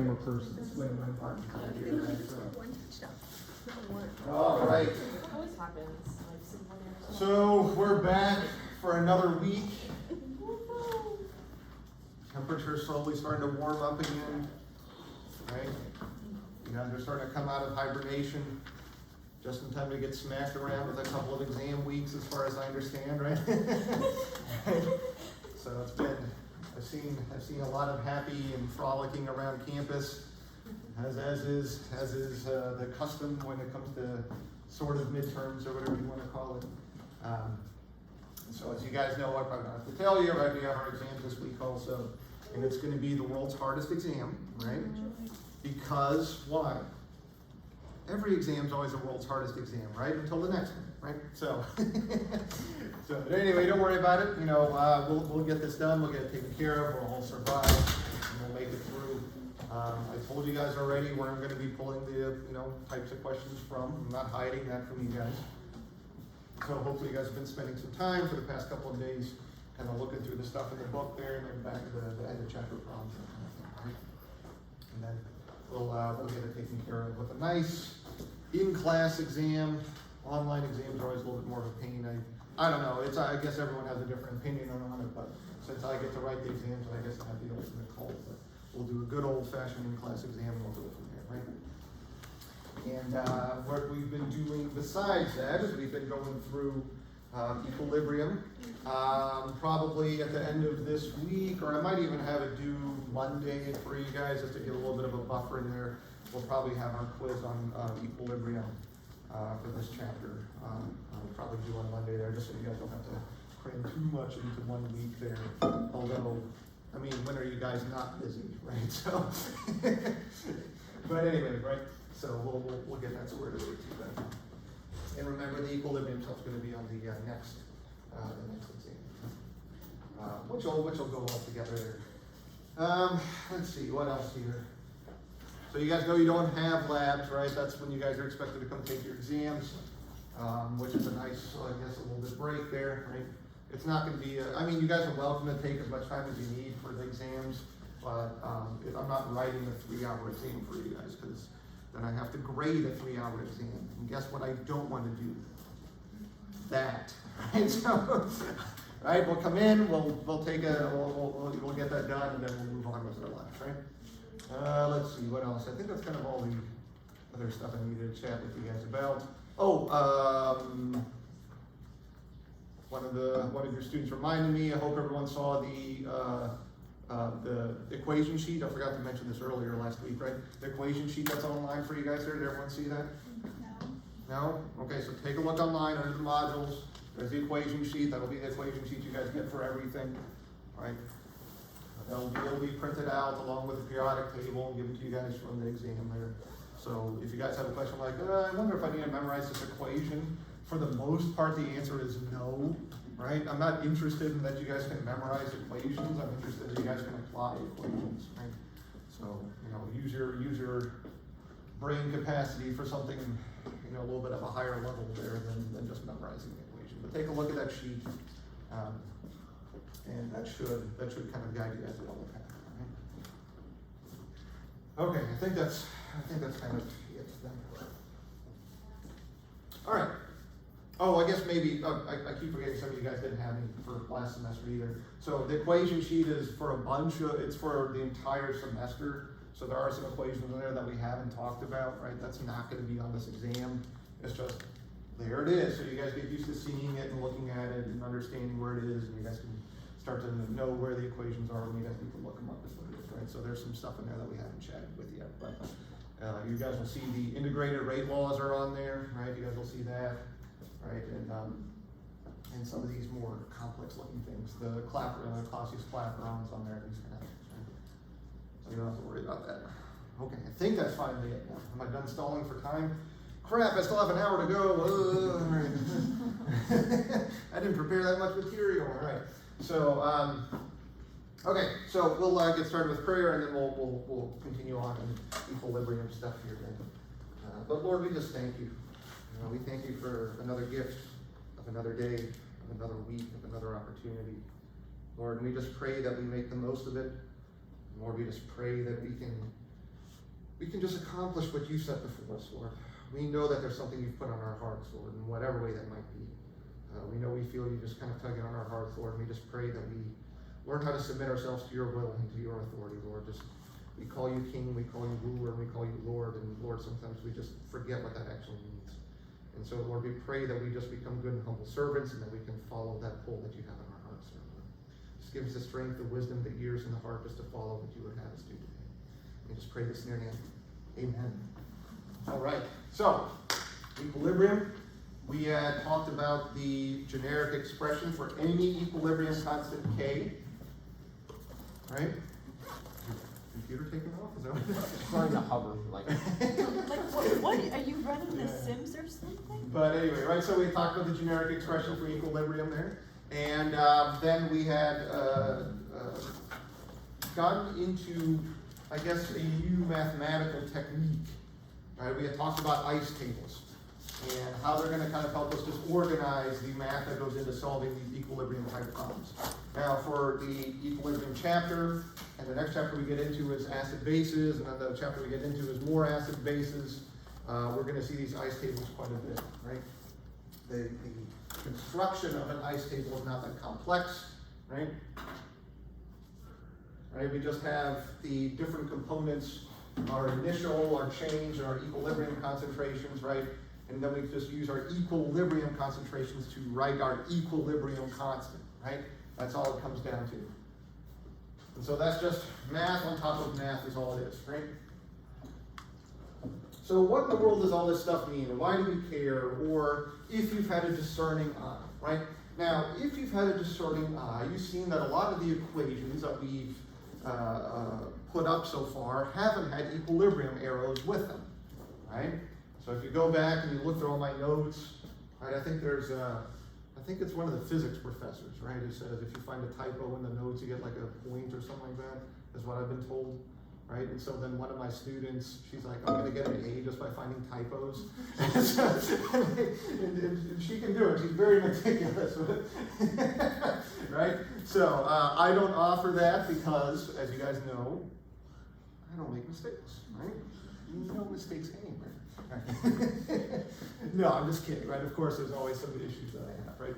I'm a person. That's the way my part. One touchdown. All right. Always happens. Like someone or So we're back for another week. Temperature's slowly starting to warm up again, right? You guys are starting to come out of hibernation just in time to get smacked around with a couple of exam weeks, as far as I understand, right? So it's been, I've seen a lot of happy and frolicking around campus, as is the custom when it comes to sort of midterms or whatever you want to call it. So as you guys know, I probably don't have to tell you, right? We have our exams this week also, and it's going to be the world's hardest exam, right? Because why? Every exam is always the world's hardest exam, right? Until the next one, right? So, but anyway, don't worry about it. You know, we'll get this done. We'll get it taken care of. We'll all survive, and we'll make it through. I told you guys already where I'm going to be pulling the types of questions from. I'm not hiding that from you guys. So hopefully you guys have been spending some time for the past couple of days, kind of looking through the stuff in the book there, and then back to the end of chapter problems, that kind of thing, right? And then we'll get it taken care of with a nice in-class exam. Online exams are always a little bit more of a pain. I don't know. I guess everyone has a different opinion on it, but since I get to write the exams, I guess I have the ultimate call. But we'll do a good old-fashioned in-class exam, and we'll do it from there, right? And what we've been doing besides that is we've been going through equilibrium. Probably at the end of this week, or I might even have it due Monday for you guys, just to get a little bit of a buffer in there. We'll probably have our quiz on equilibrium for this chapter. We'll probably do on Monday there, just so you guys don't have to cram too much into 1 week there. Although, I mean, when are you guys not busy, right? So, but anyway, right? So we'll get that squared away too then. And remember, the equilibrium stuff's going to be on the next exam, which will go all together there. Let's see, what else here? So you guys know you don't have labs, right? That's when you guys are expected to come take your exams, which is a nice, I guess, a little bit break there, right? It's not going to be, I mean, you guys are welcome to take as much time as you need for the exams, but I'm not writing a 3-hour exam for you guys, because then I have to grade a 3-hour exam. And guess what I don't want to do? That, right? So, right, we'll come in, we'll take we'll get that done, and then we'll move on with our lives, right? Let's see, what else? I think that's kind of all the other stuff I needed to chat with you guys about. Oh, one of your students reminded me, I hope everyone saw the equation sheet. I forgot to mention this earlier last week, right? The equation sheet that's online for you guys there. Did everyone see that? No? Okay, so take a look online under the modules. There's the equation sheet. That'll be the equation sheet you guys get for everything, right? It'll be printed out along with the periodic table and given to you guys from the exam there. So if you guys have a question like, I wonder if I need to memorize this equation, for the most part the answer is no, right? I'm not interested in that you guys can memorize equations. I'm interested that you guys can apply equations, right? So, use your brain capacity for something, a little bit of a higher level there than just memorizing the equation. But take a look at that sheet, and that should kind of guide you guys along the path, right? Okay, I think that's kind of it then. All right. Oh, I guess maybe, I keep forgetting some of you guys didn't have any for last semester either. So the equation sheet is for it's for the entire semester. So there are some equations in there that we haven't talked about, right? That's not going to be on this exam. It's just, there it is. So you guys get used to seeing it and looking at it and understanding where it is, and you guys can start to know where the equations are when you guys need to look them up as what it is, right? So there's some stuff in there that we haven't chatted with yet, but you guys will see the integrated rate laws are on there, right? You guys will see that. Right, and some of these more complex looking things, the Clausius clapeyron's on there, these kind of things, right? So you don't have to worry about that. Okay, I think that's finally it now. Am I done stalling for time? Crap, I still have an hour to go. I didn't prepare that much material. All right. So, okay, so we'll get started with prayer, and then we'll continue on in equilibrium stuff here. But Lord, we just thank you. We thank you for another gift of another day, of another week, of another opportunity. Lord, and we just pray that we make the most of it. Lord, we just pray that we can can just accomplish what you set before us, Lord. We know that there's something you've put on our hearts, Lord, in whatever way that might be. We know we feel you just kind of tugging on our hearts, Lord, and we just pray that we learn how to submit ourselves to your will and to your authority, Lord. We call you King, we call you ruler, we call you Lord, and Lord, sometimes we just forget what that actually means. And so, Lord, we pray that we just become good and humble servants and that we can follow that pull that you have in our hearts, Lord. Just give us the strength, the wisdom, the ears, and the heart just to follow what you would have us do today. We just pray this in your name. Amen. All right, so equilibrium. We had talked about the generic expression for any equilibrium constant K, right? Is your computer taking off? Is that what it is? Starting to hover, like. What, are you running The Sims or something? But anyway, right, so we talked about the generic expression for equilibrium there. And then we had gotten into, I guess, a new mathematical technique. Right? We had talked about ice tables and how they're going to kind of help us just organize the math that goes into solving these equilibrium type problems. Now for the equilibrium chapter, and the next chapter we get into is acid bases, and then the chapter we get into is more acid bases. We're going to see these ice tables quite a bit, right? The construction of an ice table is not that complex, right? Right, we just have the different components, our initial, our change, and our equilibrium concentrations, right? And then we just use our equilibrium concentrations to write our equilibrium constant, right? That's all it comes down to. And so that's just math on top of math is all it is, right? So what in the world does all this stuff mean? And why do we care? Or if you've had a discerning eye, right? Now, if you've had a discerning eye, you've seen that a lot of the equations that we've put up so far haven't had equilibrium arrows with them, right? So if you go back and you look through all my notes, right, I think it's one of the physics professors, right, who says if you find a typo in the notes, you get like a point or something like that, is what I've been told, right? And so then one of my students, she's like, I'm going to get an A just by finding typos. and she can do it. She's very meticulous with it, right? So I don't offer that because, as you guys know, I don't make mistakes, right? No mistakes anywhere. No, I'm just kidding, right? Of course, there's always some issues that I have, right?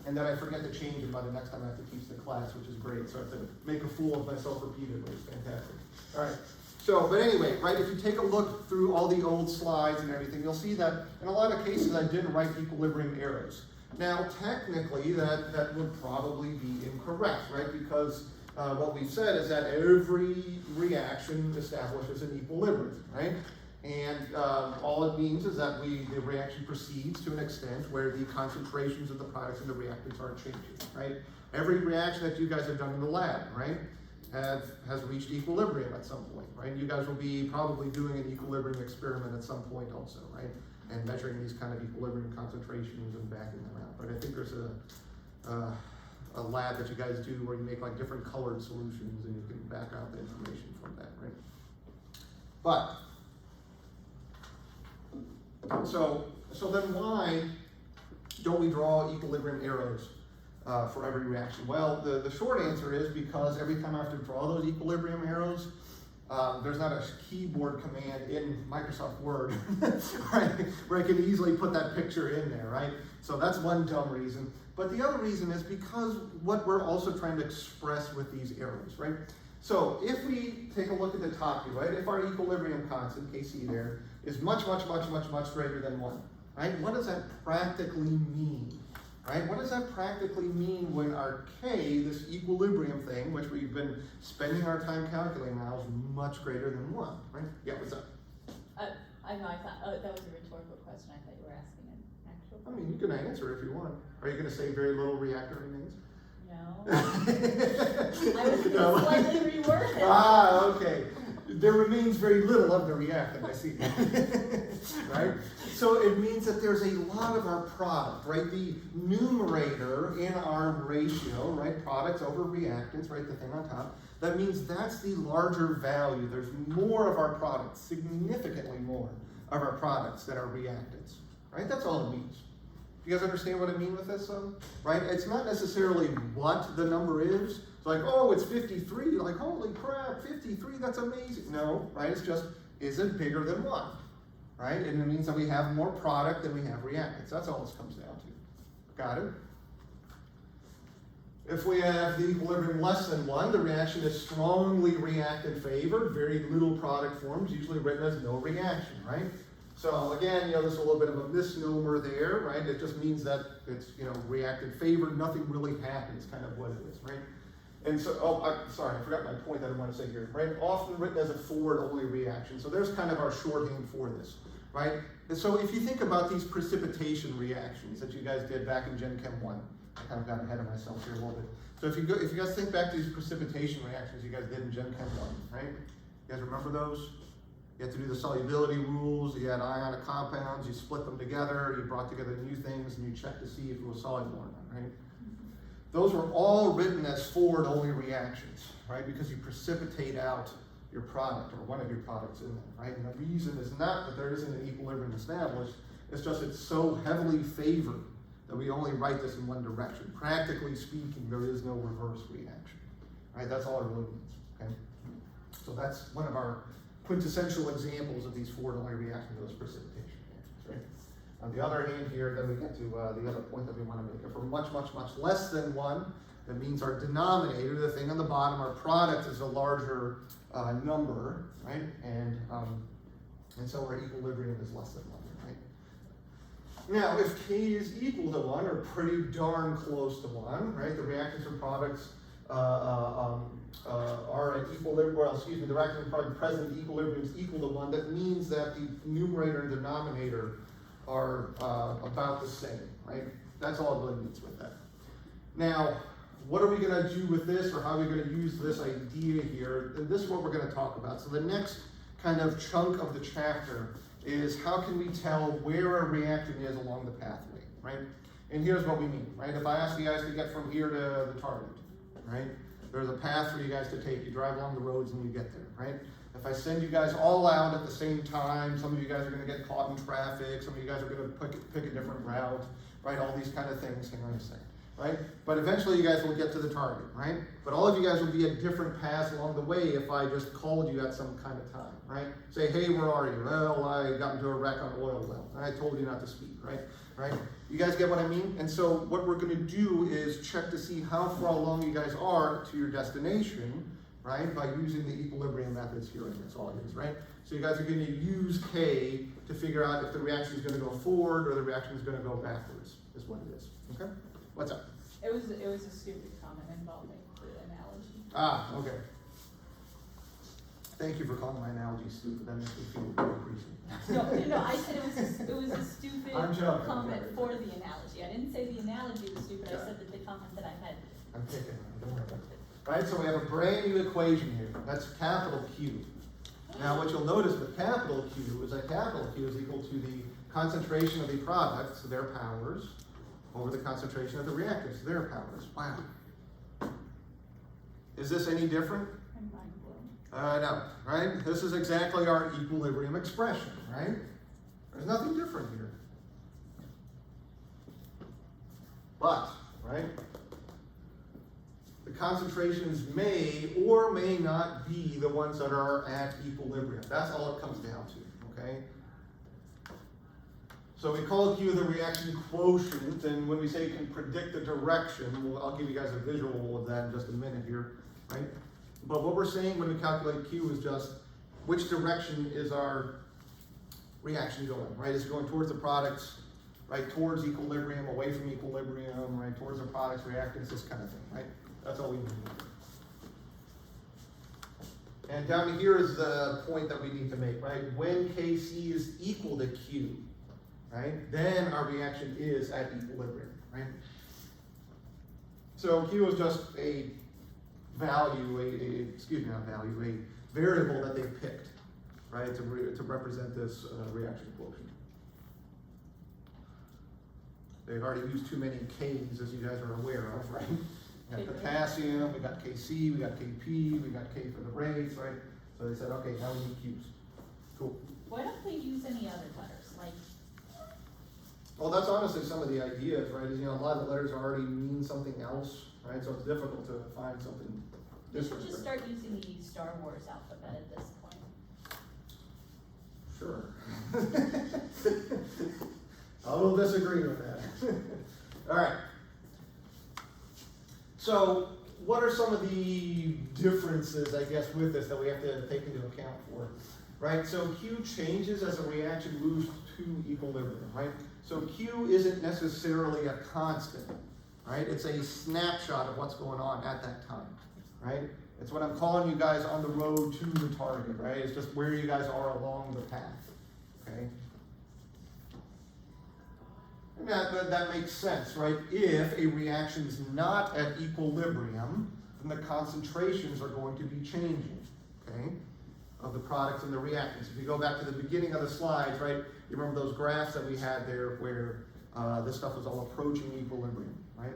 And then I forget to change them by the next time I have to teach the class, which is great. So I have to make a fool of myself repeatedly. It's fantastic. All right. So, but anyway, right, if you take a look through all the old slides and everything, you'll see that in a lot of cases I didn't write equilibrium arrows. Now, technically, that would probably be incorrect, right? Because what we've said is that every reaction establishes an equilibrium, right? And all it means is that the reaction proceeds to an extent where the concentrations of the products and the reactants aren't changing, right? Every reaction that you guys have done in the lab, right, has reached equilibrium at some point, right? You guys will be probably doing an equilibrium experiment at some point also, right? And measuring these kind of equilibrium concentrations and backing them out. But I think there's a lab that you guys do where you make like different colored solutions and you can back out the information from that, right? But so then why don't we draw equilibrium arrows for every reaction? Well, the short answer is because every time I have to draw those equilibrium arrows, there's not a keyboard command in Microsoft Word, right, where I can easily put that picture in there, right? So that's one dumb reason. But the other reason is because what we're also trying to express with these arrows, right? So if we take a look at the top here, right, if our equilibrium constant, Kc there, is much greater than 1, right? What does that practically mean, right? What does that practically mean when our K, this equilibrium thing, which we've been spending our time calculating now, is much greater than 1, right? Yeah, what's up? I know, I thought, that was a rhetorical question, I thought you were asking an actual I mean, you can answer if you want. Are you going to say very little reactor remains? No. I was going to slightly reword it. Ah, okay. There remains very little of the reactant, I see. Right? So it means that there's a lot of our product, right? The numerator in our ratio, right? Products over reactants, right? The thing on top. That means that's the larger value. There's more of our products, significantly more of our products than our reactants, right? That's all it means. You guys understand what I mean with this, right? It's not necessarily what the number is. It's like, oh, it's 53. Like, holy crap, 53, that's amazing. No, right? It's just is it bigger than 1, right? And it means that we have more product than we have reactants. That's all this comes down to. Got it? If we have the equilibrium less than 1, the reaction is strongly reactant favored, very little product forms, usually written as no reaction, right? So again, there's a little bit of a misnomer there, right? It just means that it's, reactant favored, nothing really happens, kind of what it is, right? And so, sorry, I forgot my point that I want to say here, right? Often written as a forward-only reaction. So there's kind of our shorthand for this, right? And so if you think about these precipitation reactions that you guys did back in Gen Chem 1, I kind of got ahead of myself here a little bit. So if you guys think back to these precipitation reactions you guys did in Gen Chem 1, right? You guys remember those? You had to do the solubility rules, you had ionic compounds, you split them together, you brought together new things, and you checked to see if it was soluble or not, right? Those were all written as forward-only reactions, right? Because you precipitate out your product or one of your products in there, right? And the reason is not that there isn't an equilibrium established, it's just it's so heavily favored that we only write this in one direction. Practically speaking, there is no reverse reaction, right? That's all it really means, okay? So that's one of our quintessential examples of these forward-only reactions, those precipitation reactions, right? On the other hand here, then we get to the other point that we want to make. If we're much, much, much less than 1, that means our denominator, the thing on the bottom, our product is a larger number, right? And so our equilibrium is less than 1, right? Now, if K is equal to 1, or pretty darn close to 1, right? The reactants or products are at equilibrium, the reactant and product present at equilibrium is equal to 1. That means that the numerator and denominator are about the same, right? That's all it really means with that. Now, what are we going to do with this, or how are we going to use this idea here? And this is what we're going to talk about. So the next kind of chunk of the chapter is how can we tell where a reaction is along the pathway, right? And here's what we mean, right? If I ask you guys to get from here to the target, right? There's a path for you guys to take. You drive along the roads and you get there, right? If I send you guys all out at the same time, some of you guys are going to get caught in traffic, some of you guys are going to pick a different route, right? All these kind of things, hang on a second, right? But eventually you guys will get to the target, right? But all of you guys will be at different paths along the way if I just called you at some kind of time, right? Say, hey, where are you? Well, I got into a wreck on oil well, and I told you not to speak, right? Right? You guys get what I mean? And so what we're going to do is check to see how far along you guys are to your destination, right? By using the equilibrium methods here, and that's all it is, right? So you guys are going to use K to figure out if the reaction is going to go forward or the reaction is going to go backwards, is what it is. Okay? What's up? It was a stupid comment involving the analogy. Ah, okay. Thank you for calling my analogy stupid. That makes me feel very appreciated. No, I said it was a stupid I'm joking, comment I'm for the analogy. I didn't say the analogy was stupid, I said that the comment that I had. I'm picking on it, don't worry about it. Right, so we have a brand new equation here. That's capital Q. Now what you'll notice with capital Q is that capital Q is equal to the concentration of the products, their powers, over the concentration of the reactants, their powers. Wow. Is this any different? I'm mind blown. No, right? This is exactly our equilibrium expression, right? There's nothing different here. But, right? The concentrations may or may not be the ones that are at equilibrium. That's all it comes down to, okay? So we call Q the reaction quotient, and when we say it can predict the direction, I'll give you guys a visual of that in just a minute here, right? But what we're saying when we calculate Q is just which direction is our reaction going, right? Is it going towards the products, right? Towards equilibrium, away from equilibrium, right? Towards the products, reactants, this kind of thing, right? That's all we need. And down here is the point that we need to make, right? When Kc is equal to Q, right? Then our reaction is at equilibrium, right? So Q is just a value, a variable that they picked, right? To represent this reaction quotient. They've already used too many K's, as you guys are aware of, right? We got potassium, we got Kc, we got Kp, we got K for the rates, right? So they said, okay, now we need Q's. Cool. Why don't they use any other letters, like? Well, that's honestly some of the ideas, right? Is, a lot of the letters already mean something else, right? So it's difficult to find something They should different. just start using the Star Wars alphabet at this point. I will disagree with that. All right. So, what are some of the differences, I guess, with this that we have to take into account for? Right, so Q changes as a reaction moves to equilibrium, right? So Q isn't necessarily a constant, right? It's a snapshot of what's going on at that time, right? It's what I'm calling you guys on the road to the target, right? It's just where you guys are along the path, okay? And that makes sense, right? If a reaction is not at equilibrium, then the concentrations are going to be changing, okay? Of the products and the reactants. If you go back to the beginning of the slides, right, you remember those graphs that we had there where this stuff was all approaching equilibrium, right?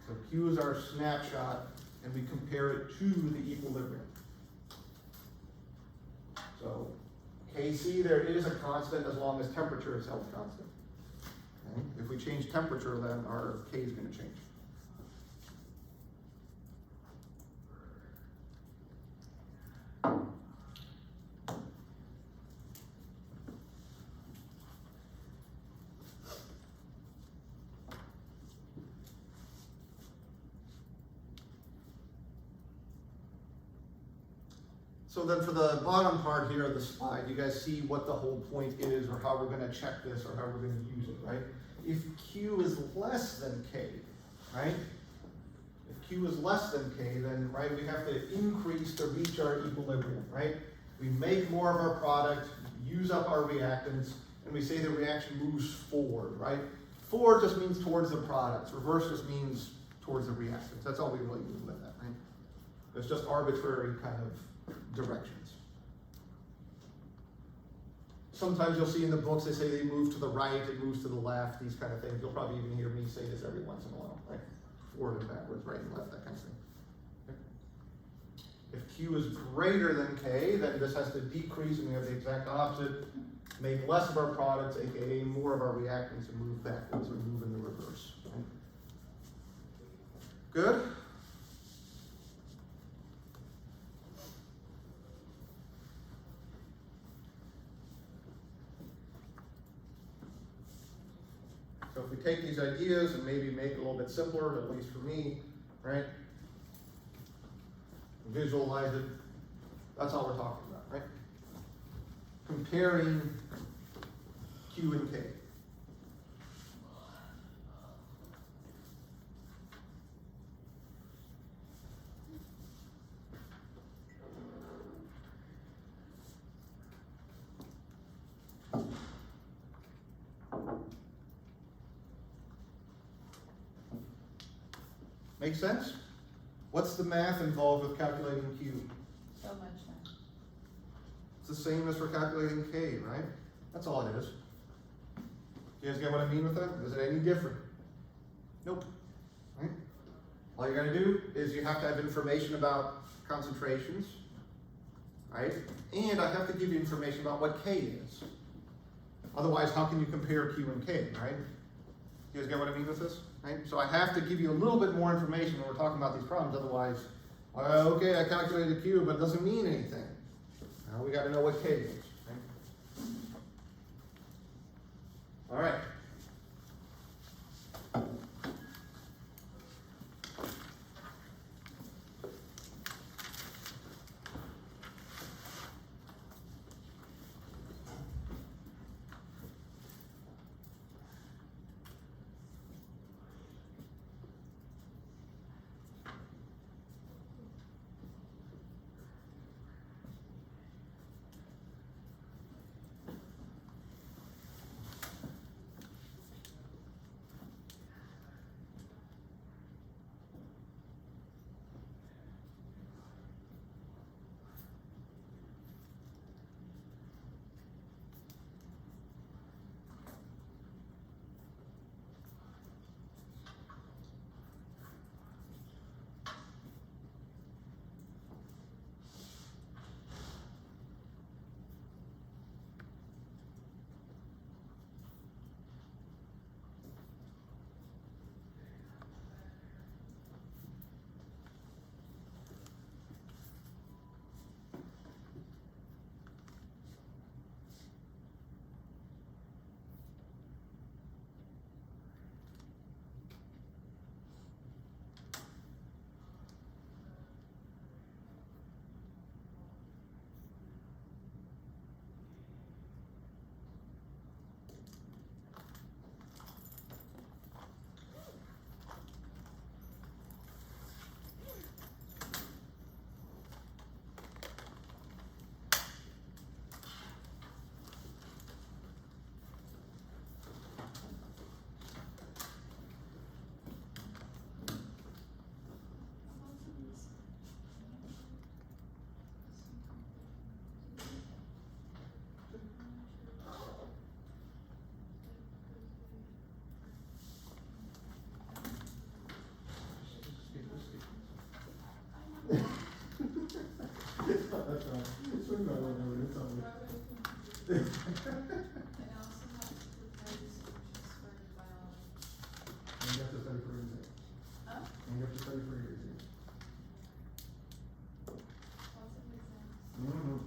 So Q is our snapshot, and we compare it to the equilibrium. So Kc, there is a constant as long as temperature is held constant. Okay? If we change temperature, then our K is going to change. So then for the bottom part here of the slide, you guys see what the whole point is, or how we're going to check this, or how we're going to use it, right? If Q is less than K, right? If Q is less than K, then, right, we have to increase to reach our equilibrium, right? We make more of our product, use up our reactants, and we say the reaction moves forward, right? Forward just means towards the products. Reverse just means towards the reactants. That's all we really mean with that, right? It's just arbitrary kind of directions. Sometimes you'll see in the books they say they move to the right, it moves to the left, these kind of things. You'll probably even hear me say this every once in a while, right? Forward and backwards, right and left, that kind of thing. Okay. If Q is greater than K, then this has to decrease, and we have the exact opposite. Make less of our products, aka more of our reactants, and move backwards or move in the reverse. Right? Good? So if we take these ideas and maybe make it a little bit simpler, at least for me, right? Visualize it. That's all we're talking about, right? Comparing Q and K. Make sense? What's the math involved with calculating Q? So much now. It's the same as for calculating K, right? That's all it is. You guys get what I mean with that? Is it any different? Nope. Right? All you gotta do is you have to have information about concentrations, right? And I have to give you information about what K is. Otherwise, how can you compare Q and K, right? You guys get what I mean with this? Right? So I have to give you a little bit more information when we're talking about these problems, otherwise, okay, I calculated Q, but it doesn't mean anything. Now we got to know what K is. Right? All right. I also have to prepare the solutions for biology. And you have to study for your exam. Huh? And you have to study for your exam. Lots of exams. Mm-hmm.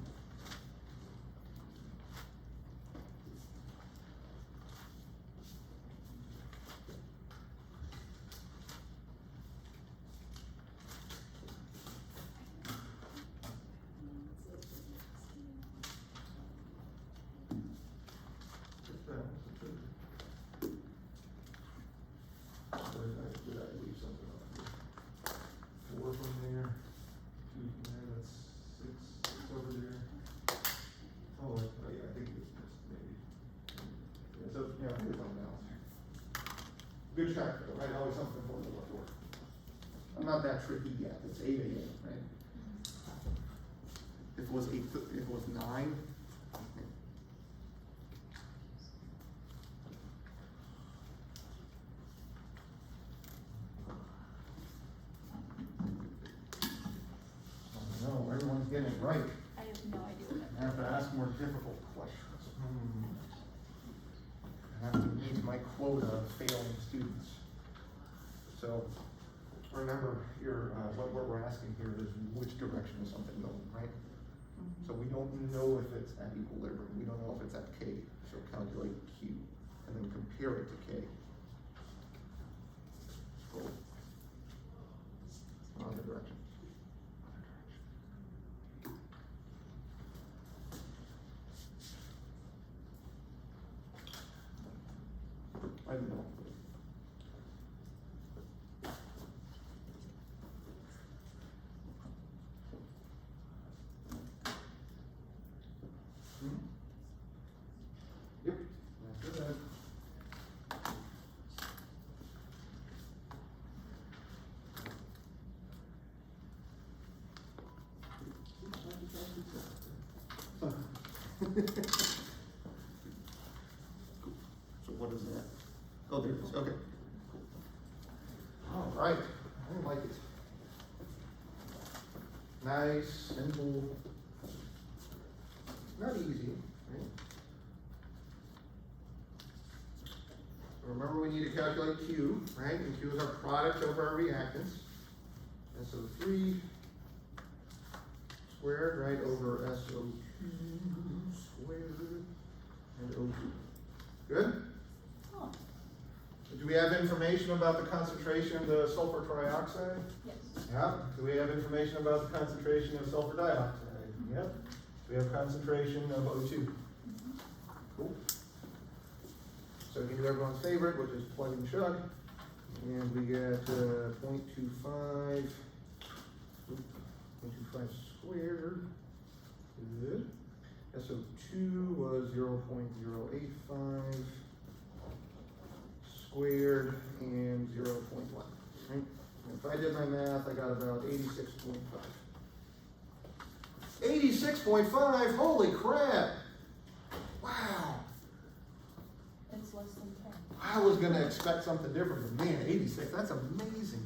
Did I leave something on here? 4 from there, 2 from there, that's 6 over there. Oh, yeah, I think it's just maybe. Yeah, so, yeah, here's something else. Good track though, right? Always something for the look for. I'm not that tricky yet, it's 8 AM, right? If it was 8, if it was 9. No, everyone's getting it right. I have no idea what I have to ask more difficult questions. I have to meet my quota of failing students. So, remember, what we're asking here is which direction is something going, right? So we don't know if it's at equilibrium, we don't know if it's at K, so calculate Q, and then compare it to K. Cool. Other direction. I don't know. Yep, that's it. So what is that? Oh, there it is, okay. All right, I like it. Nice, simple, not easy, right? Remember we need to calculate Q, right? And Q is our product over our reactants. And so 3 squared, right, over SO2 squared and O2. Good? Oh, Do we have information about the concentration of the sulfur trioxide? yes. Yeah. Do we have information about the concentration of sulfur dioxide? Yep. We have concentration of O2. Cool. So we do everyone's favorite, which is plug and chug. And we get 0.25, 0.25 squared. Good. SO2 was 0.085 squared and 0.1. Right? If I did my math, I got about 86.5. 86.5, holy crap! Wow. It's less than 10. I was gonna expect something different, but man, 86, that's amazing.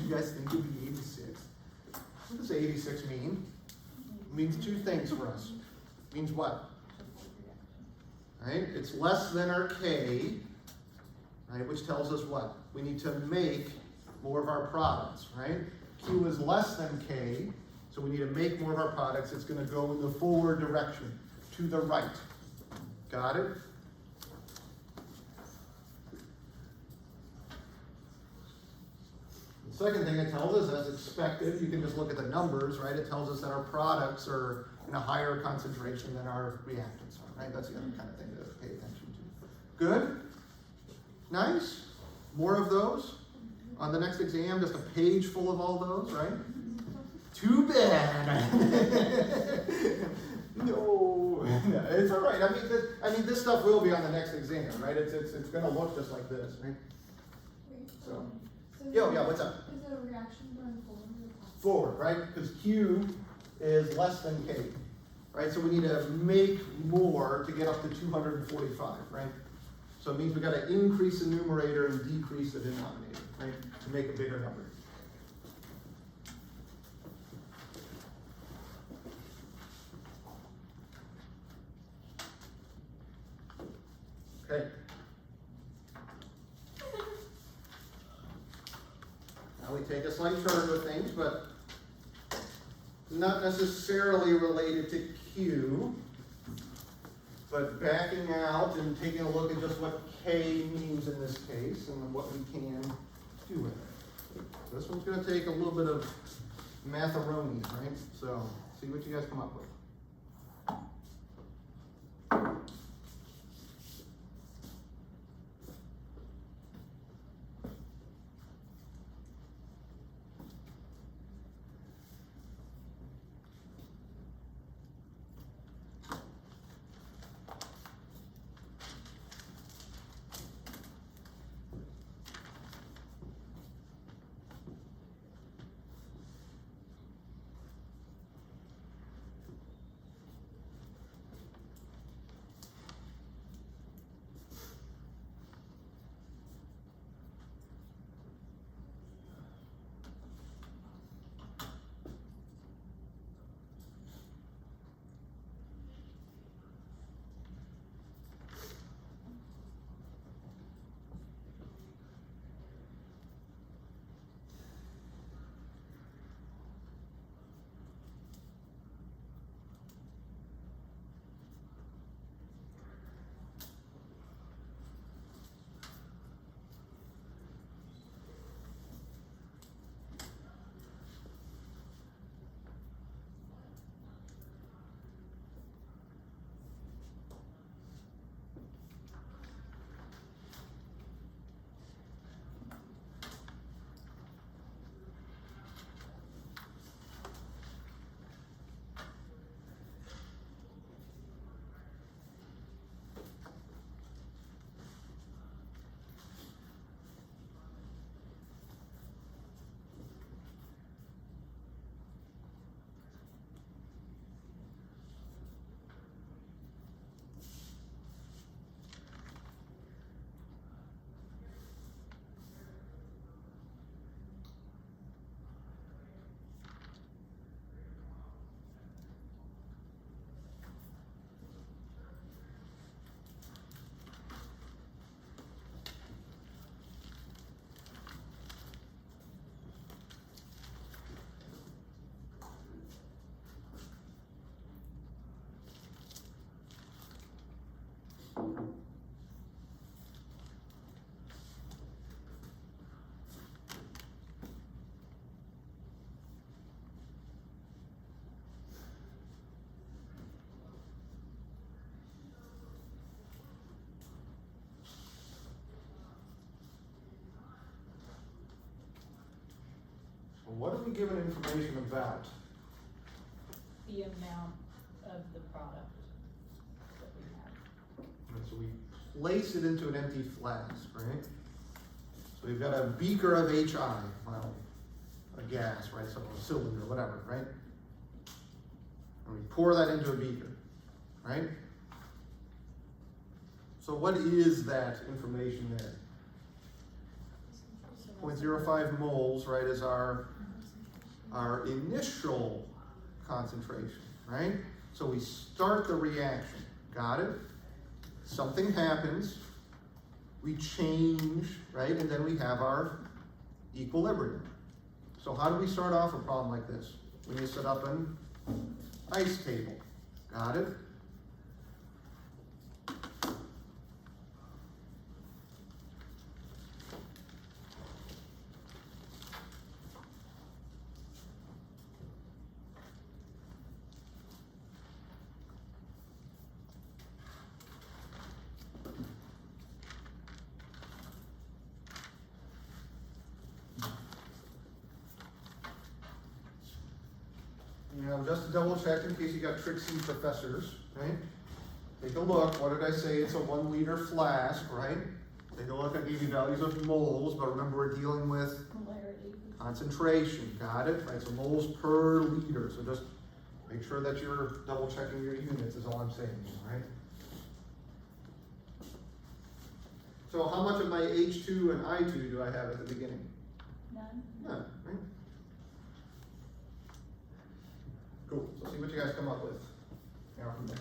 You guys think it would be 86? What does 86 mean? It means 2 things for us. It means what? Right? It's less than our K, right? Which tells us what? We need to make more of our products, right? Q is less than K, so we need to make more of our products. It's gonna go in the forward direction, to the right. Got it? The second thing it tells us, as expected, you can just look at the numbers, right? It tells us that our products are in a higher concentration than our reactants are, right? That's the other kind of thing to pay attention to. Good? Nice? More of those? On the next exam, just a page full of all those, right? Too bad. No, it's all right. I mean, this stuff will be on the next exam, right? It's gonna look just like this, right? Wait, So, so yeah, what's up? Is the reaction going forward or back? Forward, right? Because Q is less than K, right? So we need to make more to get up to 245, right? So it means we gotta increase the numerator and decrease the denominator, right? To make a bigger number. Okay. Now we take a slight turn with things, but not necessarily related to Q, but backing out and taking a look at just what K means in this case and what we can do with it. This one's gonna take a little bit of matharoni, right? So, see what you guys come up with. What are we given information about? The amount of the product that we have. And so we place it into an empty flask, right? So we've got a beaker of HI, well, a gas, right? So a cylinder, whatever, right? And we pour that into a beaker, right? So what is that information there? 0.05 moles, right, is our initial concentration, right? So we start the reaction, got it? Something happens, we change, right, and then we have our equilibrium. So how do we start off a problem like this? We need to set up an ice table, got it? You know, just to double check in case you got tricksy professors, right? Take a look, what did I say? It's a 1 liter flask, right? Take a look, I gave you values of moles, but remember we're dealing with Polarity. concentration, got it? Right, so moles per liter, so just make sure that you're double checking your units is all I'm saying, right? So how much of my H2 and I2 do I have at the beginning? None? None, right? Cool, so see what you guys come up with. Now from there.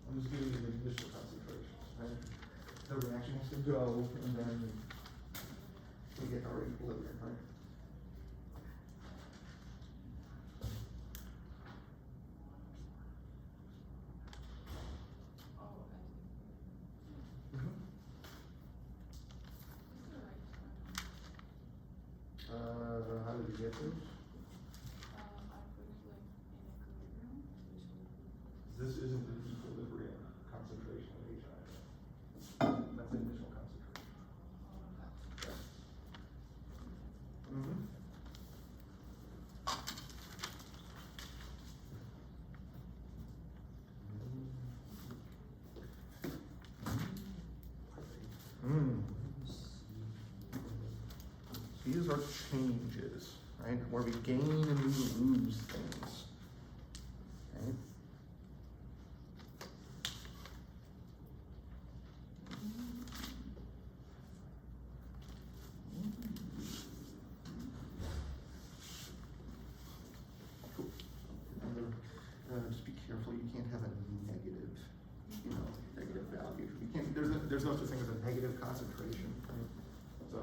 I'm just giving you the initial concentrations, right? The reaction has to go, and then we get our equilibrium, right? Oh, okay. Mm-hmm. Is there a right term? How did you get those? I put like in equilibrium, which would be. This isn't the equilibrium concentration of HI. That's the initial concentration. Okay. Mm-hmm. Mm. These are changes, right? Where we gain and we lose things. Okay? Cool. Remember, just be careful. You can't have a negative, negative value. You can't. There's no such thing as a negative concentration. Right? So.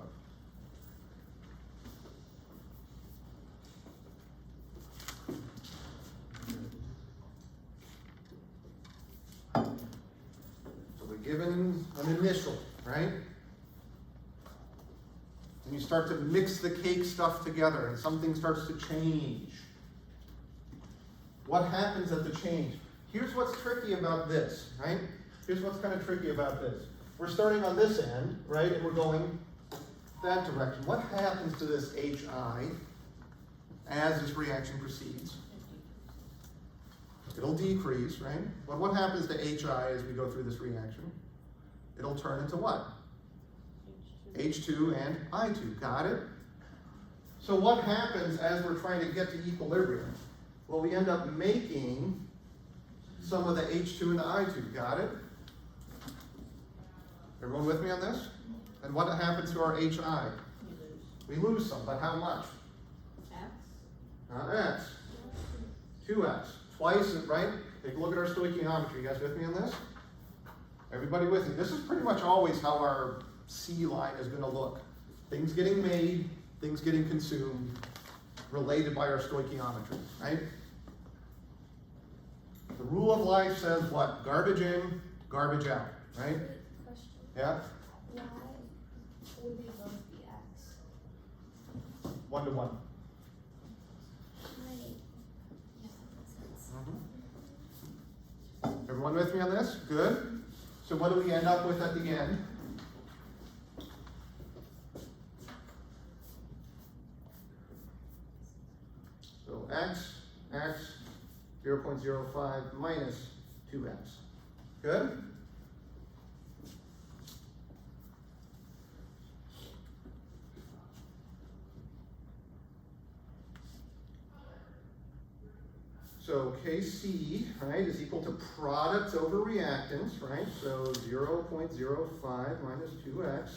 So we're given an initial, right? And you start to mix the cake stuff together and something starts to change. What happens at the change? Here's what's tricky about this, right? Here's what's kind of tricky about this. We're starting on this end, right? And we're going that direction. What happens to this HI as this reaction proceeds? It'll decrease, right? But what happens to HI as we go through this reaction? It'll turn into what? H2 and I2, got it? So what happens as we're trying to get to equilibrium? Well, we end up making some of the H2 and the I2, got it? Everyone with me on this? And what happens to our HI? We lose some, but how much? X. 2x. Twice, right? Take a look at our stoichiometry. You guys with me on this? Everybody with me? This is pretty much always how our C line is going to look. Things getting made, things getting consumed, related by our stoichiometry, right? The rule of life says what? Garbage in, garbage out, right? Question. Yeah? Why would they both be X? 1 to 1. Right. Yeah, that makes sense. Everyone with me on this? Good. So what do we end up with at the end? So x, 0.05 minus 2x. Good? So Kc, right, is equal to product over reactants, right? So 0.05 minus 2x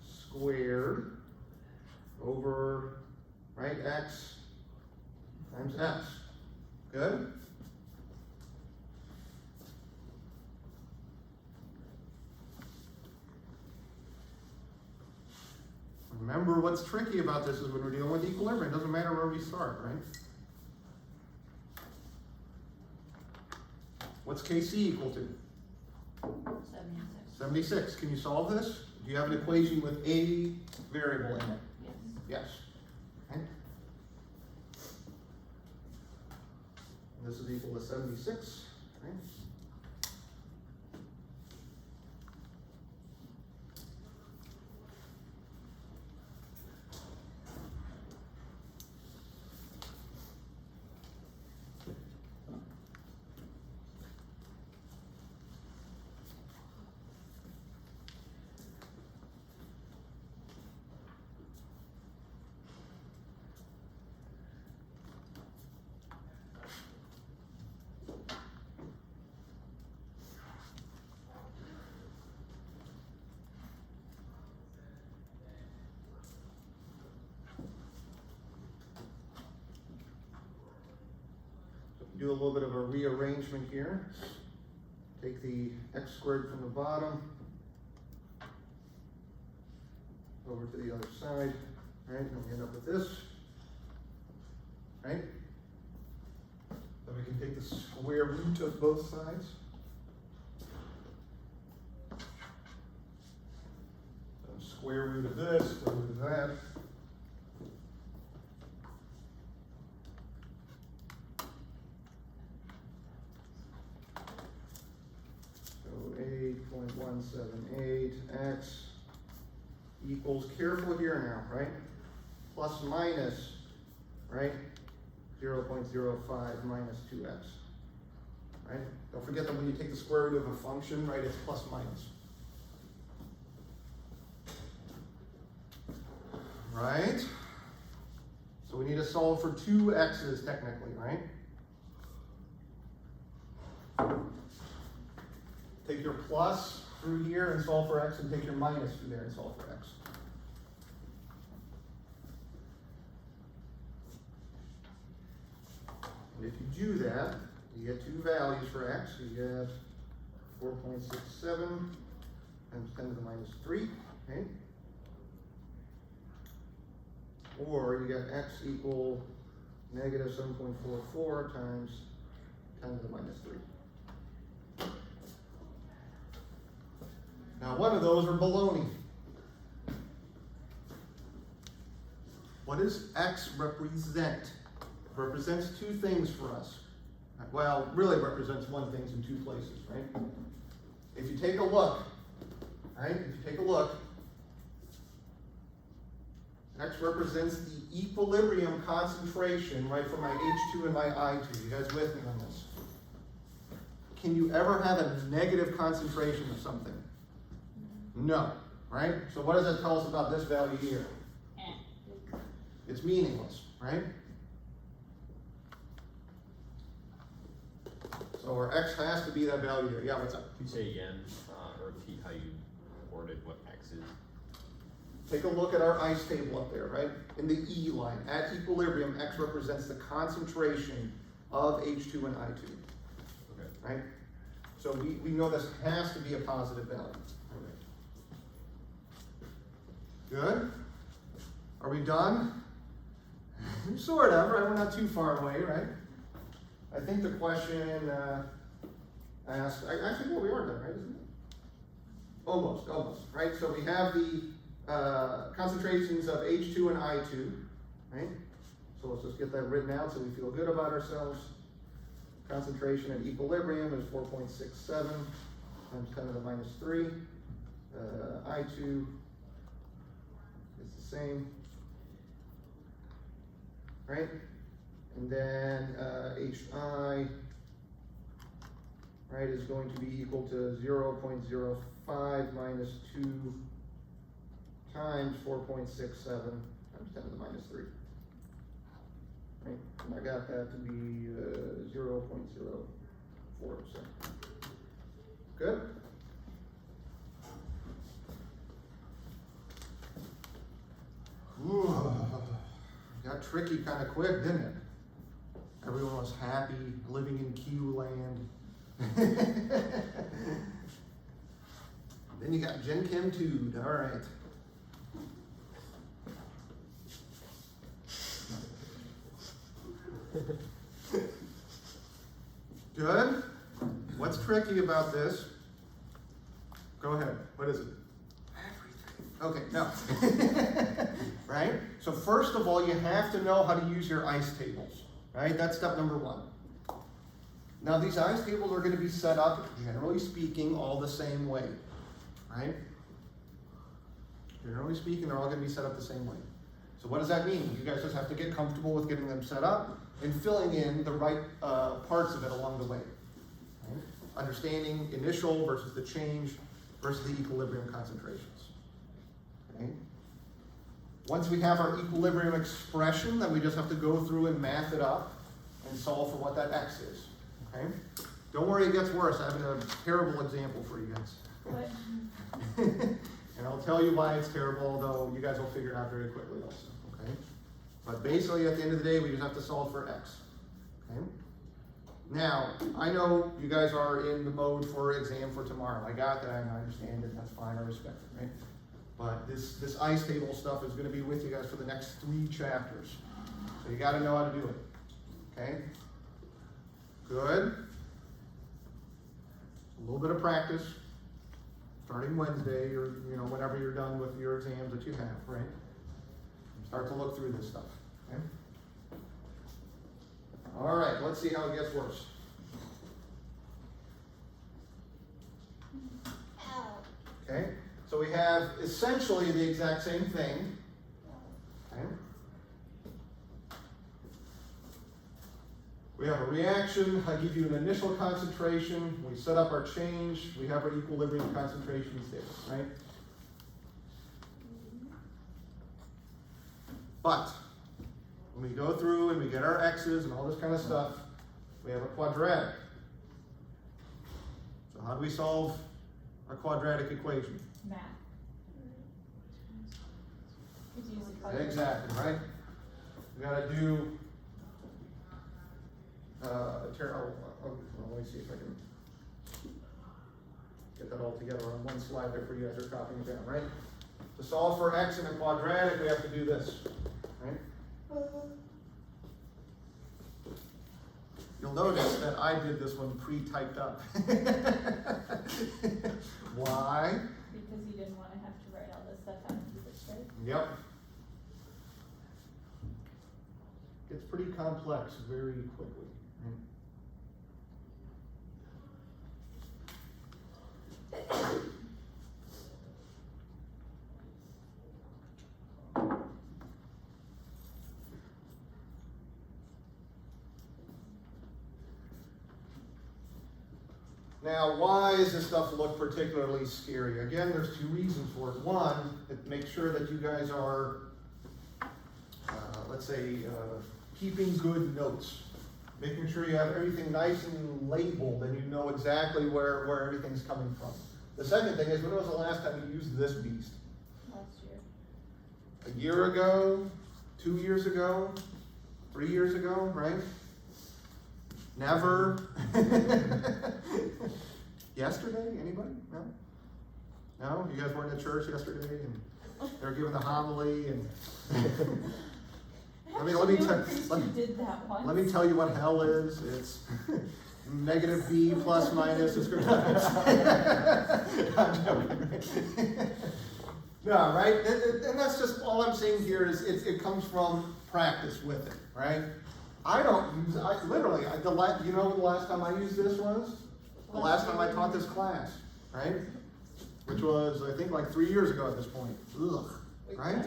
squared over, right, x times x. Good? Remember, what's tricky about this is when we're dealing with equilibrium, it doesn't matter where we start, right? What's Kc equal to? 76. 76. Can you solve this? Do you have an equation with a variable in it? Yes. Yes. Okay. And this is equal to 76. Right? Do a little bit of a rearrangement here. take the x squared from the bottom over to the other side, right? And we end up with this, right? Then we can take the square root of both sides. So square root of this, square root of that. So 8.178 x equals, careful here now, right? Plus minus, right? 0.05 minus 2x, right? Don't forget that when you take the square root of a function, right, it's plus minus. Right? So we need to solve for two x's technically, right? Take your plus through here and solve for x, and take your minus through there and solve for x. And if you do that, you get two values for x. You get 4.67 times 10 to the minus 3, okay? Or you get x equal negative 7.44 times 10 to the minus 3. Now, one of those are baloney. What does x represent? It represents two things for us. Well, really represents one thing in two places, right? If you take a look, right? If you take a look, x represents the equilibrium concentration, right, for my H2 and my I2. You guys with me on this? Can you ever have a negative concentration of something? No, right? So what does that tell us about this value here? It's meaningless, right? So our x has to be that value here. Yeah, what's up? Can you say again, or repeat how you worded what x is? Take a look at our ice table up there, right? In the E line, at equilibrium, x represents the concentration of H2 and I2, Okay. right? So we know this has to be a positive value. Good? Are we done? Sort of, right? We're not too far away, right? I think the question asked, I think, well, we are done, right? Isn't it? Almost, right? So we have the concentrations of H2 and I2, right? So let's just get that written out so we feel good about ourselves. Concentration at equilibrium is 4.67 times 10 to the minus 3. I2 is the same, right? And then HI, right, is going to be equal to 0.05 minus 2 times 4.67 times 10 to the minus 3. Right? And I got that to be 0.04%. Good? Ooh, got tricky kind of quick, didn't it? Everyone was happy, living in Q land. Then you got Gen Chem 2, all right. Good? What's tricky about this? Go ahead, what is it? Okay, no. Right? So first of all, you have to know how to use your ice tables, right? That's step number one. Now these ice tables are going to be set up, generally speaking, all the same way, right? Generally speaking, they're all going to be set up the same way. So what does that mean? You guys just have to get comfortable with getting them set up and filling in the right parts of it along the way. Right? Understanding initial versus the change versus the equilibrium concentrations. Okay? Once we have our equilibrium expression, then we just have to go through and math it up and solve for what that x is. Okay? Don't worry, it gets worse. I have a terrible example for you guys. What? And I'll tell you why it's terrible, although you guys will figure it out very quickly also. Okay? But basically, at the end of the day, we just have to solve for x. Okay? Now, I know you guys are in the mode for exam for tomorrow. I got that, and I understand it, that's fine, I respect it, right? But this ice table stuff is gonna be with you guys for the next 3 chapters. So you gotta know how to do it, okay? Good. A little bit of practice, starting Wednesday, or, you know, whenever you're done with your exams that you have, right? Start to look through this stuff, okay? All right, let's see how it gets worse. Okay, so we have essentially the exact same thing. Okay. We have a reaction, I give you an initial concentration, we set up our change, we have our equilibrium concentration status, right? But when we go through and we get our x's and all this kind of stuff, we have a quadratic. So how do we solve a quadratic equation? Math. Could you use the calculator? Exactly, right? We gotta do, let me see if I can get that all together on one slide there for you as you're copying it down, right? To solve for x in a quadratic, we have to do this, right? You'll notice that I did this one pre-typed up. Why? Because you didn't wanna have to write all this stuff out and keep it straight. Yep. Gets pretty complex very quickly. Right? Now, why does this stuff look particularly scary? Again, there's 2 reasons for it. One, it makes sure that you guys are, let's say, keeping good notes. Making sure you have everything nice and labeled and you know exactly where everything's coming from. The second thing is, when was the last time you used this beast? Last year. A year ago? 2 years ago? 3 years ago, right? Never. Yesterday? Anybody? No? No? You guys weren't at church yesterday and they were giving the homily and let me tell you what hell is. It's negative b plus minus. It's good. I'm joking. No, right? And that's just all I'm saying here is it comes from practice with it, right? I don't use, you know the last time I used this was? The last time I taught this class, right? Which was, I think, like 3 years ago at this point. Ugh, right?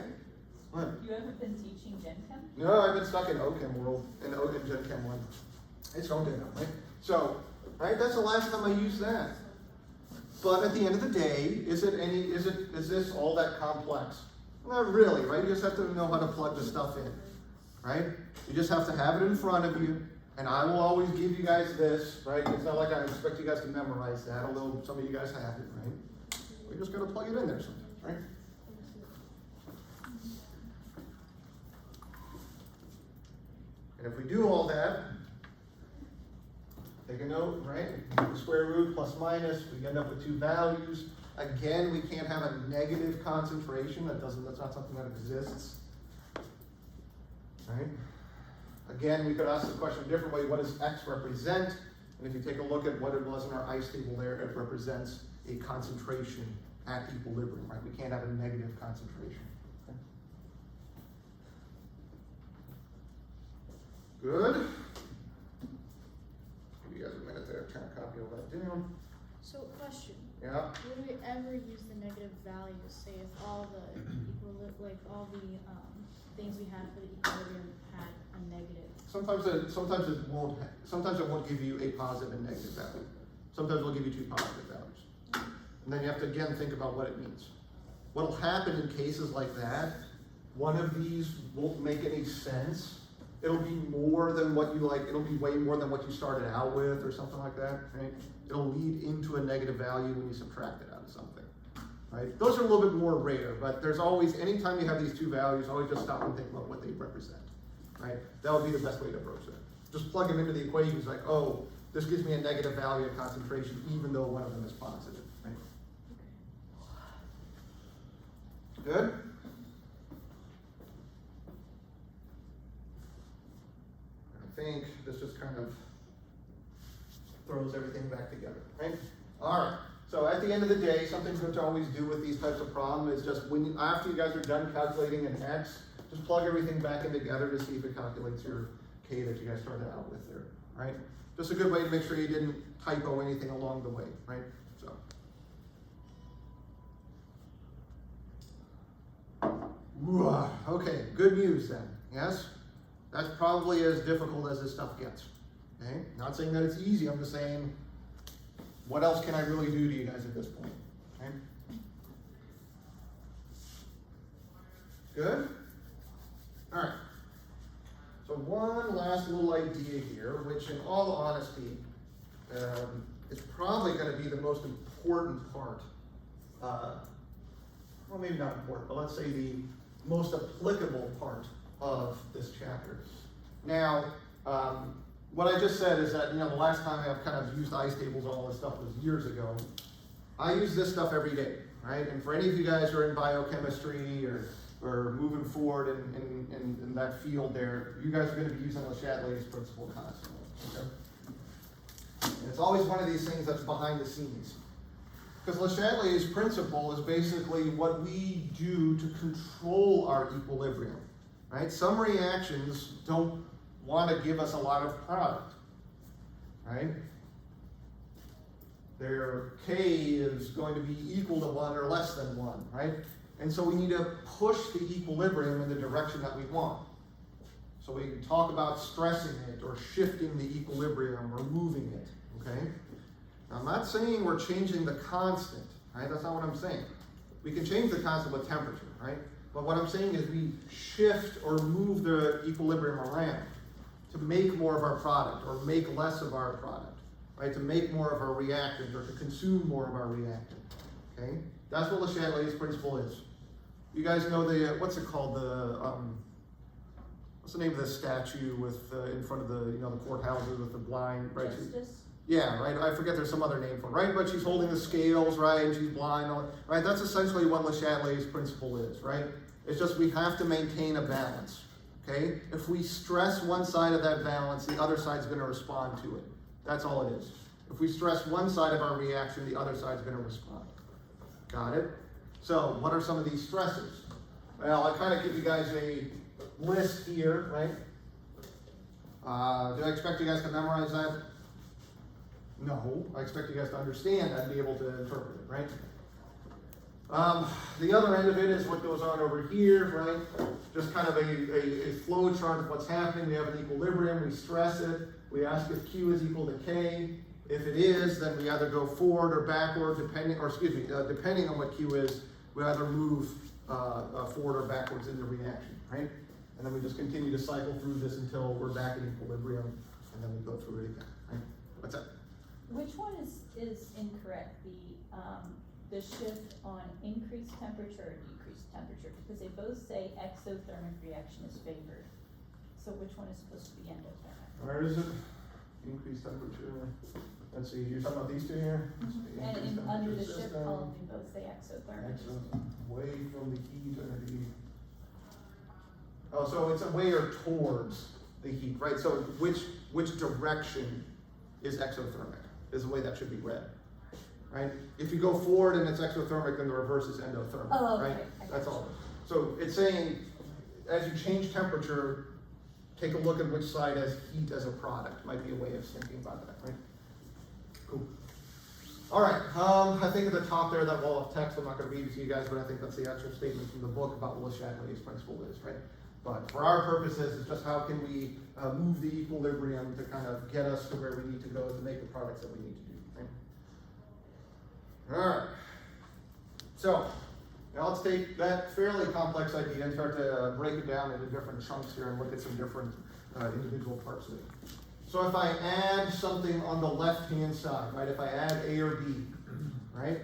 What? You haven't been teaching Gen Chem? No, I've been stuck in OChem world, in Gen Chem 1. It's okay now, right? So, right, that's the last time I used that. But at the end of the day, is this all that complex? Not really, right? You just have to know how to plug the stuff in, right? You just have to have it in front of you, and I will always give you guys this, right? It's not like I expect you guys to memorize that, although some of you guys have it, right? We just gotta plug it in there sometimes, right? And if we do all that, take a note, right? Square root plus minus, we end up with 2 values. Again, we can't have a negative concentration. That's not something that exists. Right? Again, we could ask the question a different way. What does X represent? And if you take a look at what it was in our ice table there, it represents a concentration at equilibrium, right? We can't have a negative concentration. Okay. Good. Give you guys a minute there, trying to copy all that down. So, question. Yeah. Would we ever use the negative values, say if all the things we had for the equilibrium had a negative? Sometimes it won't give you a positive and negative value. Sometimes it'll give you 2 positive values. And then you have to again think about what it means. What'll happen in cases like that, one of these won't make any sense. It'll be more than what you like, it'll be way more than what you started out with or something like that, right? It'll lead into a negative value when you subtract it out of something, right? Those are a little bit more rare, but there's always, anytime you have these 2 values, always just stop and think about what they represent, right? That would be the best way to approach that. just plug them into the equation, it's like, oh, this gives me a negative value of concentration even though one of them is positive, right? Good? I think this just kind of throws everything back together, right? All right, so at the end of the day, something to always do with these types of problems is just after you guys are done calculating an x, just plug everything back in together to see if it calculates your k that you guys started out with there, right? Just a good way to make sure you didn't typo anything along the way, right? So. Okay, good news then, yes? That's probably as difficult as this stuff gets, okay? Not saying that it's easy, I'm just saying, what else can I really do to you guys at this point, okay? Good? All right. So one last little idea here, which in all honesty, is probably going to be the most important part. Well, maybe not important, but let's say the most applicable part of this chapter. Now, what I just said is that, the last time I've kind of used ice tables and all this stuff was years ago. I use this stuff every day, right? And for any of you guys who are in biochemistry or moving forward in that field there, you guys are going to be using Le Chatelier's principle constantly, okay? And it's always one of these things that's behind the scenes. Because Le Chatelier's principle is basically what we do to control our equilibrium, right? Some reactions don't want to give us a lot of product, right? Their K is going to be equal to 1 or less than 1, right? And so we need to push the equilibrium in the direction that we want. So we can talk about stressing it or shifting the equilibrium or moving it, okay? Now, I'm not saying we're changing the constant, right? That's not what I'm saying. We can change the constant with temperature, right? But what I'm saying is we shift or move the equilibrium around to make more of our product or make less of our product, right? To make more of our reactant or to consume more of our reactant, okay? That's what Le Chatelier's principle is. You guys know what's it called? What's the name of the statue with in front of the the courthouses with the blind, right? Justice? Yeah, right. I forget there's some other name for it, right? But she's holding the scales, right? And she's blind, right? That's essentially what Le Chatelier's principle is, right? It's just we have to maintain a balance, okay? If we stress one side of that balance, the other side's going to respond to it. That's all it is. If we stress one side of our reaction, the other side's going to respond. Got it? So, what are some of these stresses? Well, I kind of give you guys a list here, right? Do I expect you guys to memorize that? No, I expect you guys to understand that and be able to interpret it, right? The other end of it is what goes on over here, right? Just kind of a flow chart of what's happening. We have an equilibrium, we stress it, we ask if Q is equal to K. If it is, then we either go forward or backward, depending on what Q is, we either move forward or backwards in the reaction, right? And then we just continue to cycle through this until we're back in equilibrium, and then we go through it again, right? What's that? Which one is incorrect? The shift on increased temperature or decreased temperature? Because they both say exothermic reaction is favored. So which one is supposed to be endothermic? Where is it? Increased temperature. Let's see, you're talking about these two here? And under the shift column, they both say exothermic. Away from the heat energy. Oh, so it's away or towards the heat, right? So which direction is exothermic is the way that should be read, right? If you go forward and it's exothermic, then the reverse is endothermic, Oh, okay. right? That's all. So it's saying, as you change temperature, take a look at which side has heat as a product. Might be a way of thinking about that, right? Cool. All right, I think at the top there, that wall of text, I'm not going to read it to you guys, but I think that's the actual statement from the book about what Le Chatelier's principle is, right? But for our purposes, it's just how can we move the equilibrium to kind of get us to where we need to go to make the products that we need to do, right? All right. So, now let's take that fairly complex idea and start to break it down into different chunks here and look at some different individual parts of it. So if I add something on the left-hand side, right, if I add A or B, right,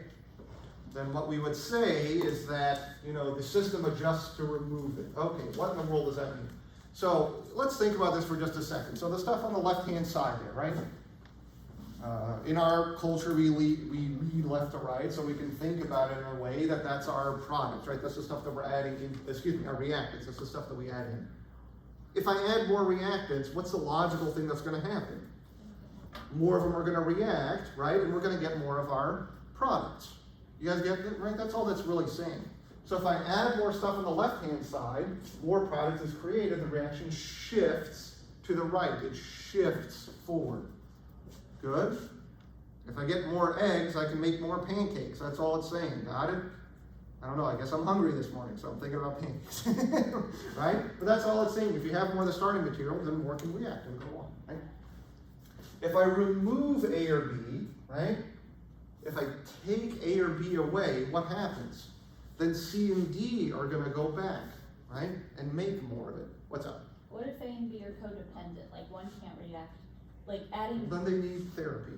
then what we would say is that, the system adjusts to remove it. Okay, what in the world does that mean? So let's think about this for just a second. So the stuff on the left-hand side there, right? In our culture, we read left to right, so we can think about it in a way that that's our products, right? That's the stuff that we're adding in, our reactants, that's the stuff that we add in. If I add more reactants, what's the logical thing that's gonna happen? More of them are gonna react, right? And we're gonna get more of our products. You guys get it, right? That's all that's really saying. So if I add more stuff on the left-hand side, more product is created, the reaction shifts to the right, it shifts forward. Good. If I get more eggs, I can make more pancakes. That's all it's saying. Got it? I don't know, I guess I'm hungry this morning, so I'm thinking about pancakes. Right? But that's all it's saying. If you have more of the starting material, then more can react and go on. Right? If I remove A or B, right? If I take A or B away, what happens? Then C and D are gonna go back, right? And make more of it. What's up? What if A and B are codependent, like one can't react, like adding? Then they need therapy.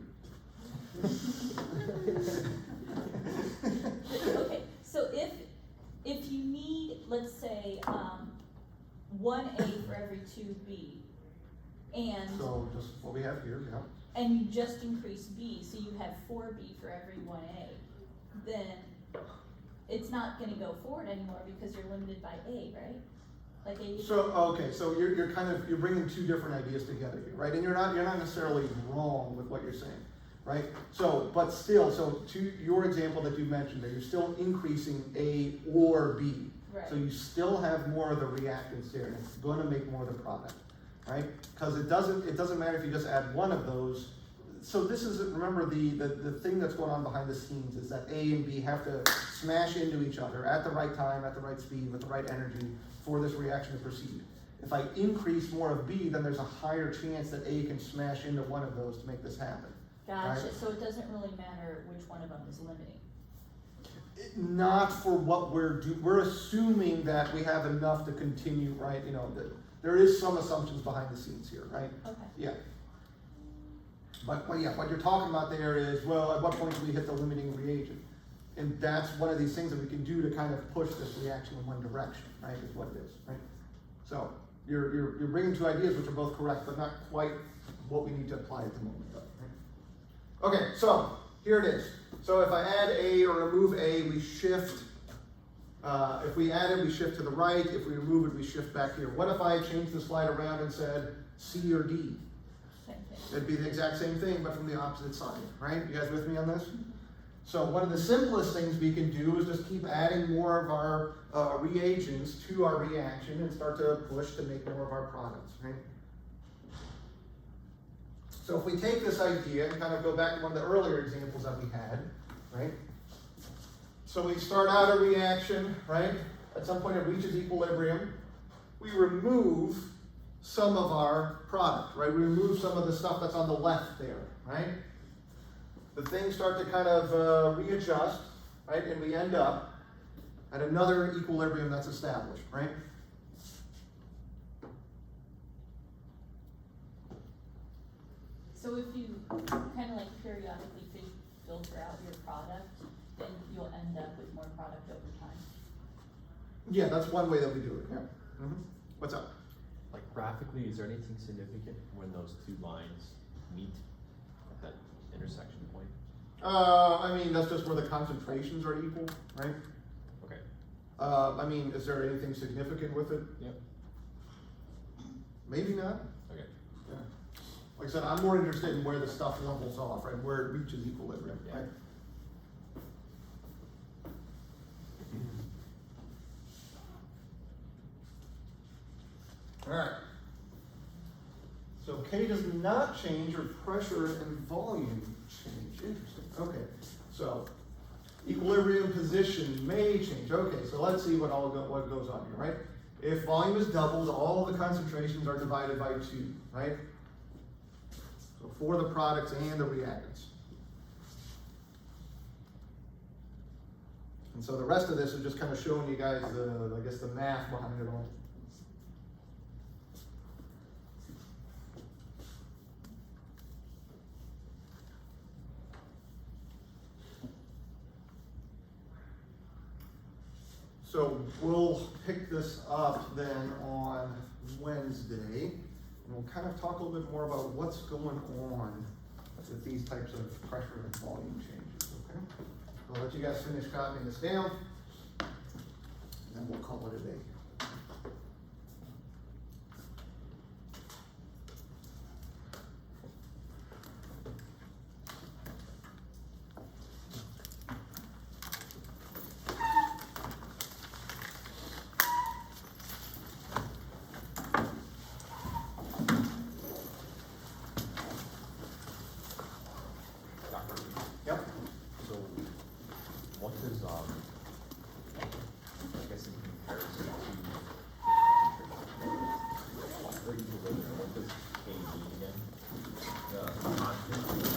Okay, so if you need, let's say, 1A for every 2B, and So just what we have here, yeah. and you just increase B, so you have 4B for every 1A, then it's not gonna go forward anymore because you're limited by A, right? Like A. So, okay, so you're kind of, you're bringing two different ideas together here, right? And you're not necessarily wrong with what you're saying, right? So, but still, so to your example that you mentioned there, you're still increasing A or B. Right. So you still have more of the reactants there, and it's gonna make more of the product, right? Because it doesn't matter if you just add one of those. So this is, remember, the thing that's going on behind the scenes is that A and B have to smash into each other at the right time, at the right speed, with the right energy for this reaction to proceed. If I increase more of B, then there's a higher chance that A can smash into one of those to make this happen. Gotcha, Right. so it doesn't really matter which one of them is limiting. Not for what we're assuming that we have enough to continue, right? You know, there is some assumptions behind the scenes here, right? Okay. Yeah. But yeah, what you're talking about there is, well, at what point do we hit the limiting reagent? And that's one of these things that we can do to kind of push this reaction in one direction, right, is what it is, right? So, you're bringing two ideas which are both correct, but not quite what we need to apply at the moment, though, right? Okay, so, here it is. So if I add A or remove A, we shift, if we add it, we shift to the right. If we remove it, we shift back here. What if I changed the slide around and said C or D? Same thing. It'd be the exact same thing, but from the opposite side, right? You guys with me on this? So one of the simplest things we can do is just keep adding more of our reagents to our reaction and start to push to make more of our products, right? So if we take this idea and kind of go back to one of the earlier examples that we had, right? So we start out a reaction, right? At some point it reaches equilibrium. We remove some of our product, right? We remove some of the stuff that's on the left there, right? The things start to kind of readjust, right? And we end up at another equilibrium that's established, right? So if you kind of like periodically filter out your product, then you'll end up with more product over time. Yeah, that's one way that we do it, yeah. Mm-hmm. What's up? Like graphically, is there anything significant when those two lines meet at that intersection point? I mean, that's just where the concentrations are equal, right? Okay. I mean, is there anything significant with it? Yep. Maybe not. Okay. Yeah. Like I said, I'm more interested in where the stuff levels off, right? Where it reaches equilibrium, Yeah. right? All right. So K does not change, or pressure and volume change. Interesting. Okay. So equilibrium position may change. Okay. So let's see what goes on here, right? If volume is doubled, all the concentrations are divided by 2, right? So for the products and the reactants. And so the rest of this is just kind of showing you guys I guess the math behind it all. So we'll pick this up then on Wednesday, and we'll kind of talk a little bit more about what's going on with these types of pressure and volume changes, okay? I'll let you guys finish copying this down, and then we'll call it a day. Doctor.